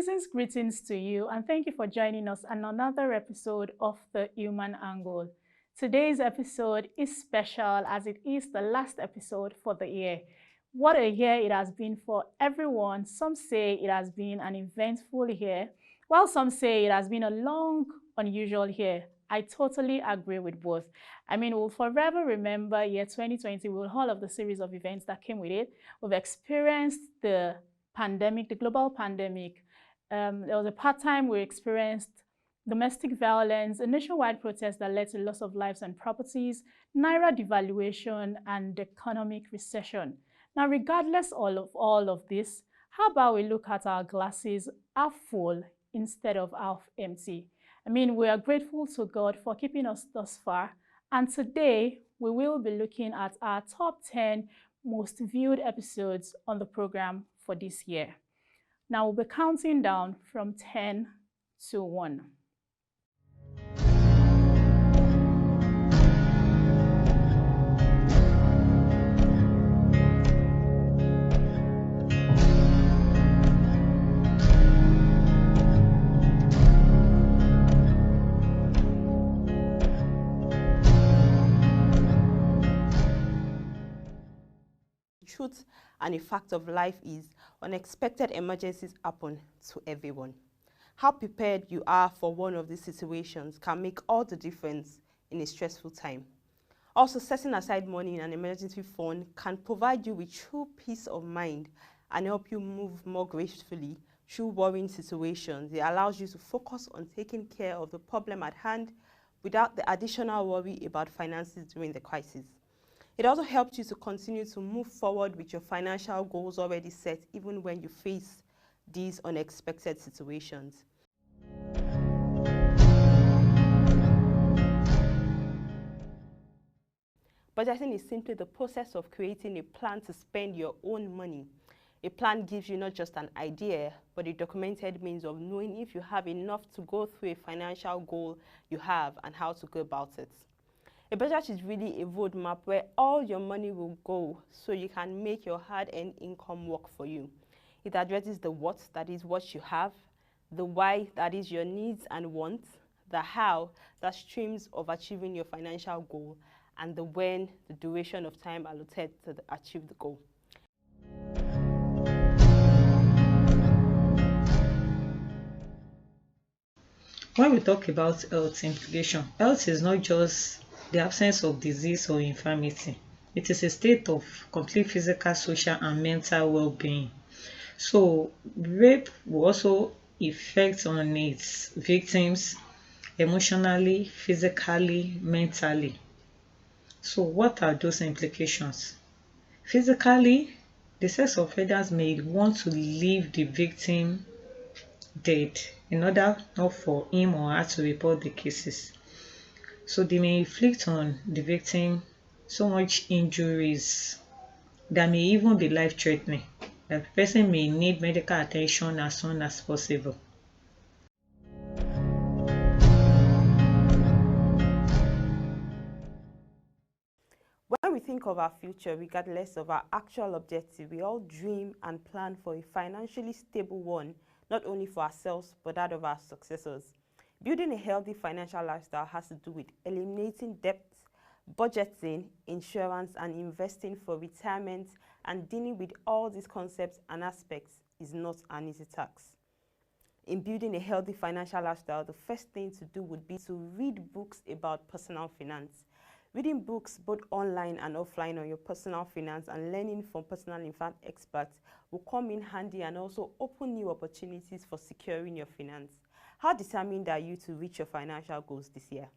Season's greetings to you, and thank you for joining us on another episode of The Human Angle. Today's episode is special as it is the last episode for the year. What a year it has been for everyone. Some say it has been an eventful year, while some say it has been a long, unusual year. I totally agree with both. I mean, we'll forever remember year 2020 with all of the series of events that came with it. We've experienced the pandemic, the global pandemic. There was a part-time we experienced domestic violence, a nationwide protest that led to loss of lives and properties, naira devaluation, and economic recession. Now, regardless of all of this, how about we look at our glasses half full instead of half empty? I mean, we are grateful to God for keeping us thus far, and today we will be looking at our top 10 most viewed episodes on the program for this year. Now we'll be counting down from 10 to 1. Truth and a fact of life is unexpected emergencies happen to everyone. How prepared you are for one of these situations can make all the difference in a stressful time. Also, setting aside money in an emergency fund can provide you with true peace of mind and help you move more gracefully through worrying situations. It allows you to focus on taking care of the problem at hand without the additional worry about finances during the crisis. It also helps you to continue to move forward with your financial goals already set, even when you face these unexpected situations. Budgeting is simply the process of creating a plan to spend your own money. A plan gives you not just an idea, but a documented means of knowing if you have enough to go through a financial goal you have and how to go about it. A budget is really a roadmap where all your money will go so you can make your hard-earned income work for you. It addresses the what, that is what you have, the why, that is your needs and wants, the how, that streams of achieving your financial goal, and the when, the duration of time allotted to achieve the goal. When we talk about health implication, health is not just the absence of disease or infirmity. It is a state of complete physical, social, and mental well-being. So, rape will also affect on its victims emotionally, physically, mentally. So, what are those implications? Physically, the sex offenders may want to leave the victim dead in order not for him or her to report the cases. So they may inflict on the victim so much injuries that may even be life-threatening. The person may need medical attention as soon as possible. When we think of our future, regardless of our actual objective, we all dream and plan for a financially stable one, not only for ourselves, but that of our successors. Building a healthy financial lifestyle has to do with eliminating debt, budgeting, insurance, and investing for retirement, and dealing with all these concepts and aspects is not an easy task. In building a healthy financial lifestyle, the first thing to do would be to read books about personal finance. Reading books both online and offline on your personal finance and learning from personal finance experts will come in handy and also open new opportunities for securing your finance. How determined are you to reach your financial goals this year?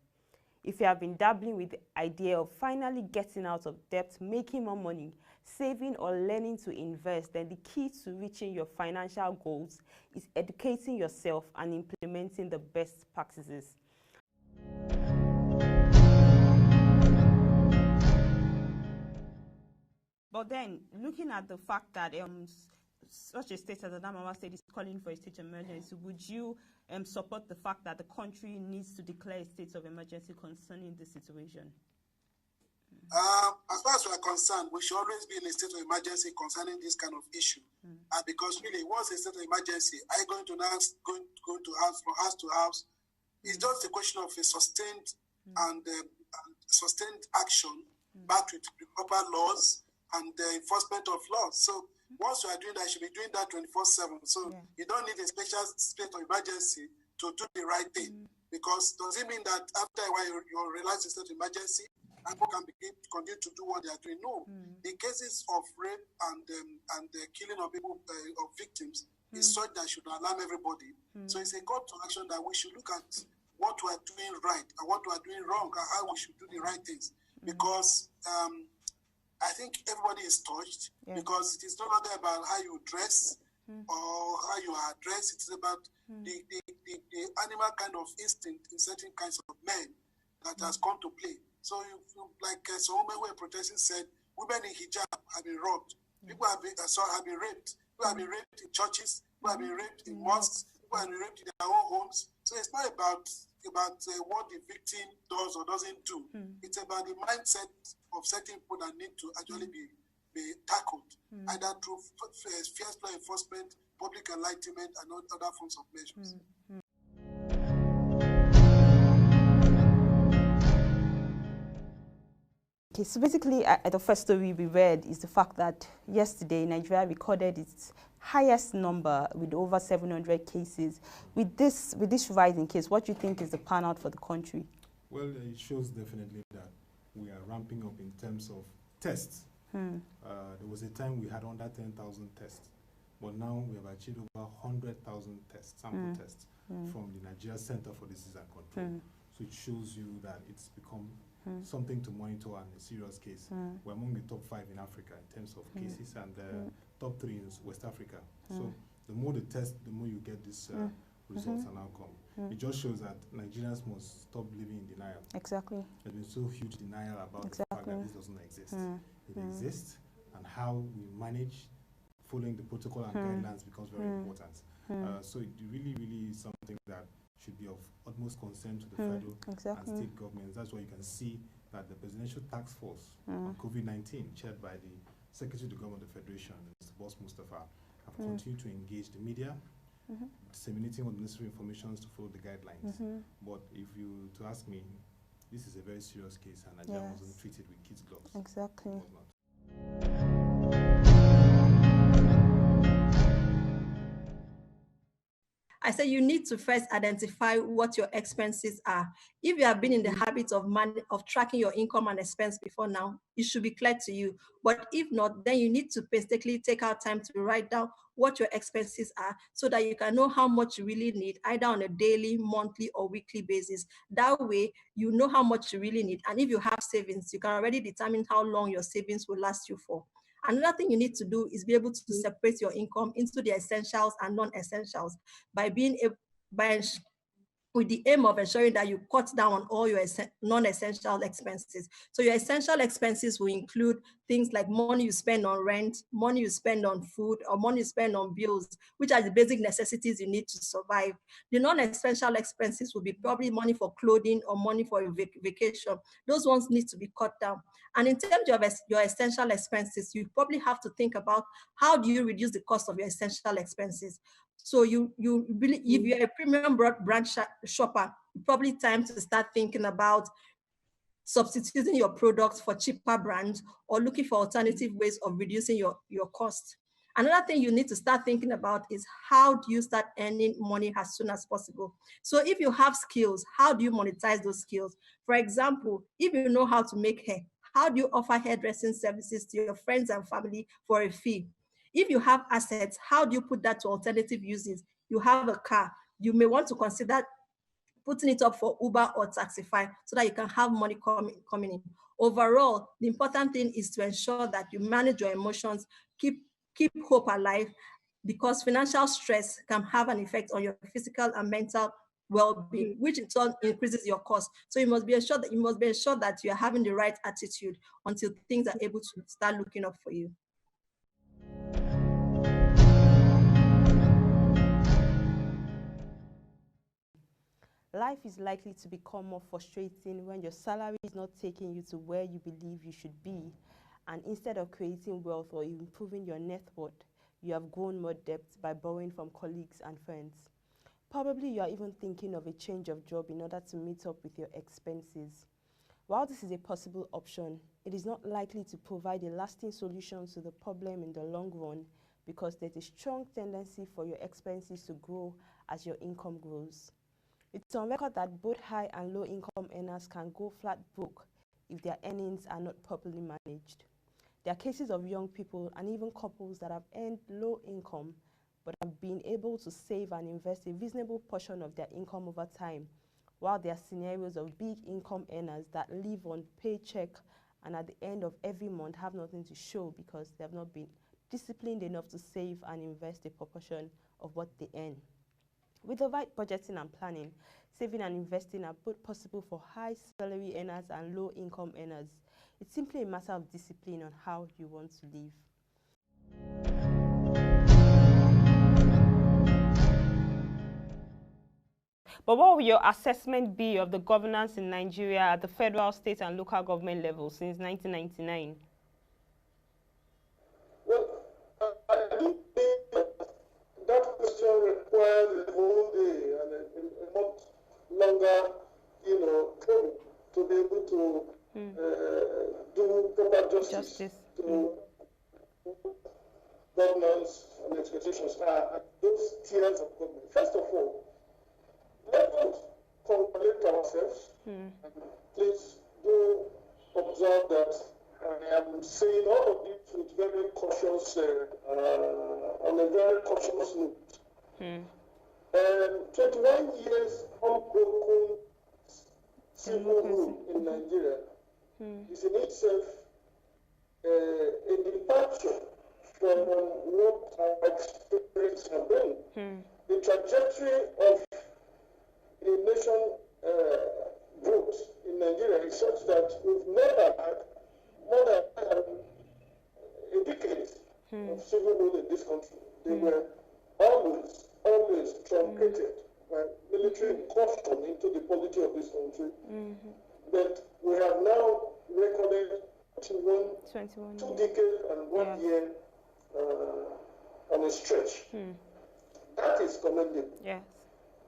If you have been dabbling with the idea of finally getting out of debt, making more money, saving or learning to invest, then the key to reaching your financial goals is educating yourself and implementing the best practices. But then, looking at the fact that such a state as Adamawa State is calling for a state of emergency, would you support the fact that the country needs to declare a state of emergency concerning the situation? As far as we are concerned, we should always be in a state of emergency concerning this kind of issue. Because really, once a state of emergency, are you going to now going to house from house to house? It's just a question of a sustained and sustained action backed with the proper laws and the enforcement of laws. So once you are doing that, you should be doing that 24/7. So you don't need a special state of emergency to do the right thing. Because does it mean that after a while you realize it's not emergency, people can continue to do what they are doing? No. The cases of rape and the killing of people, of victims, is such that should alarm everybody. So it's a call to action that we should look at what we are doing right and what we are doing wrong and how we should do the right things. Because I think everybody is touched because it is not only about how you dress or how you are dressed. It's about the animal kind of instinct in certain kinds of men that has come to play. So, like some women who were protesting said, women in hijab have been robbed. People have been raped. People have been raped in churches. People have been raped in mosques. People have been raped in their own homes. So it's not about what the victim does or doesn't do. It's about the mindset of certain people that need to actually be tackled, either through fierce law enforcement, public enlightenment, and other forms of measures. Okay, so basically, the first story we read is the fact that yesterday Nigeria recorded its highest number with over 700 cases. With this rise in case, what do you think is the pan out for the country? Well, it shows definitely that we are ramping up in terms of tests. There was a time we had under 10,000 tests, but now we have achieved over 100,000 tests, sample tests from the Nigeria Center for Disease and Control. So it shows you that it's become something to monitor and a serious case. We're among the top 5 in Africa in terms of cases and top 3 in West Africa. So the more the test, the more you get this results and outcome. It just shows that Nigerians must stop living in denial. Exactly. There's been so huge denial about the fact that this doesn't exist. It exists, and how we manage following the protocol and guidelines becomes very important. So it really, really is something that should be of utmost concern to the federal and state governments. That's why you can see that the Presidential Task Force on COVID-19, chaired by the Secretary of the Government of the Federation, Mr. Boss Mustafa, have continued to engage the media, disseminating all the necessary information to follow the guidelines. But if you to ask me, this is a very serious case, and Nigeria wasn't treated with kids' gloves. Exactly. It was not. I said you need to first identify what your expenses are. If you have been in the habit of tracking your income and expense before now, it should be clear to you. But if not, then you need to basically take out time to write down what your expenses are so that you can know how much you really need, either on a daily, monthly, or weekly basis. That way, you know how much you really need. And if you have savings, you can already determine how long your savings will last you for. Another thing you need to do is be able to separate your income into the essentials and non-essentials with the aim of ensuring that you cut down on all your non-essential expenses. So your essential expenses will include things like money you spend on rent, money you spend on food, or money you spend on bills, which are the basic necessities you need to survive. The non-essential expenses will be probably money for clothing or money for a vacation. Those ones need to be cut down. And in terms of your essential expenses, you probably have to think about how do you reduce the cost of your essential expenses. So if you're a premium brand shopper, probably time to start thinking about substituting your products for cheaper brands or looking for alternative ways of reducing your cost. Another thing you need to start thinking about is how do you start earning money as soon as possible? So if you have skills, how do you monetize those skills? For example, if you know how to make hair, how do you offer hairdressing services to your friends and family for a fee? If you have assets, how do you put that to alternative uses? You have a car, you may want to consider putting it up for Uber or Taxify so that you can have money coming in. Overall, the important thing is to ensure that you manage your emotions, keep hope alive, because financial stress can have an effect on your physical and mental well-being, which in turn increases your cost. So you must be assured that you are having the right attitude until things are able to start looking up for you. Life is likely to become more frustrating when your salary is not taking you to where you believe you should be, and instead of creating wealth or improving your net worth, you have grown more debt by borrowing from colleagues and friends. Probably you are even thinking of a change of job in order to meet up with your expenses. While this is a possible option, it is not likely to provide a lasting solution to the problem in the long run, because there's a strong tendency for your expenses to grow as your income grows. It's on record that both high and low income earners can go flat broke if their earnings are not properly managed. There are cases of young people and even couples that have earned low income but have been able to save and invest a reasonable portion of their income over time, while there are scenarios of big income earners that live on paycheck and at the end of every month have nothing to show because they have not been disciplined enough to save and invest a proportion of what they earn. With the right budgeting and planning, saving and investing are both possible for high salary earners and low income earners. It's simply a matter of discipline on how you want to live. But what will your assessment be of the governance in Nigeria at the federal, state, and local government level since 1999? Well, I do think that question requires a whole day and a much longer, training to be able to do proper justice to governance and expectations at those tiers of government. First of all, let us congratulate ourselves. Please do observe that I am saying all of this with very cautious, on a very cautious note. 21 years unbroken civil rule in Nigeria is in itself a departure from what our experience have been. The trajectory of a nation growth in Nigeria is such that we've never had more than a decade of civil rule in this country. They were always truncated by military incursion into the polity of this country. But we have now recorded 21 2 decades and 1 year on a stretch. That is commendable. Yes.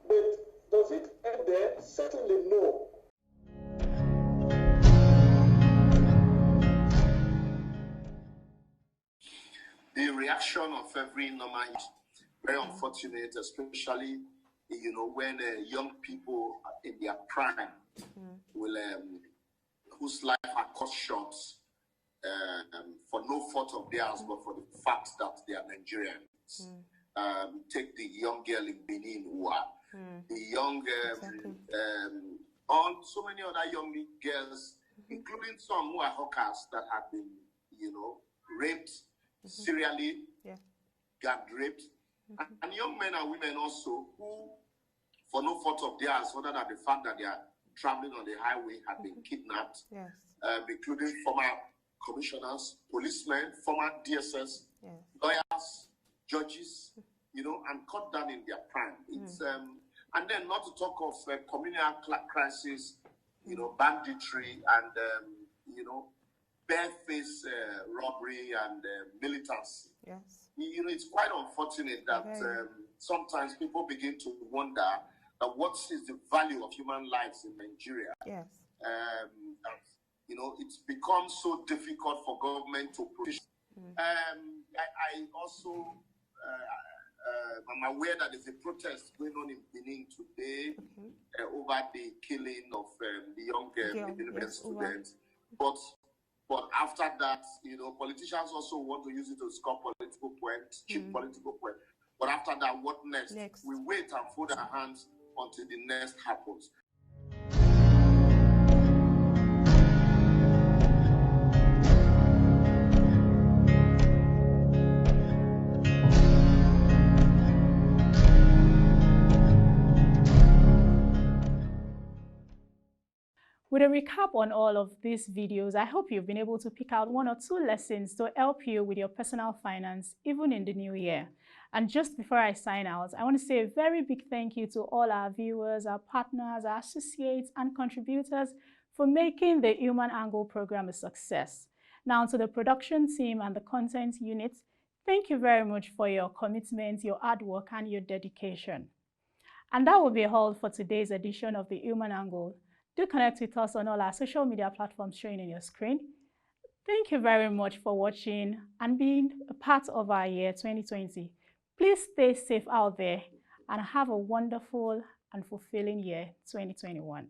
But does it end there? Certainly no. The reaction of every normal is very unfortunate, especially when young people in their prime will whose life are cut short for no fault of theirs, but for the fact that they are Nigerians. Take the young girl in Benin who are the young, on so many other young girls, including some who are hawkers that have been, raped serially, gang raped, and young men and women also who, for no fault of theirs, other than the fact that they are traveling on the highway, have been kidnapped, including former commissioners, policemen, former DSS, lawyers, judges, and cut down in their prime. It's and then not to talk of communal crisis, banditry and bare-faced robbery and militancy. It's quite unfortunate that sometimes people begin to wonder that what is the value of human lives in Nigeria. It's become so difficult for government to produce. I also I'm aware that there's a protest going on in Benin today over the killing of the young university students. But after that, politicians also want to use it to score political points, cheap political points. But after that, what next? We wait and fold our hands until the next happens. With a recap on all of these videos, I hope you've been able to pick out 1 or 2 lessons to help you with your personal finance, even in the new year. And just before I sign out, I want to say a very big thank you to all our viewers, our partners, our associates, and contributors for making the Human Angle program a success. Now to the production team and the content unit, thank you very much for your commitment, your hard work, and your dedication. And that will be all for today's edition of the Human Angle. Do connect with us on all our social media platforms showing on your screen. Thank you very much for watching and being a part of our year 2020. Please stay safe out there and have a wonderful and fulfilling year 2021.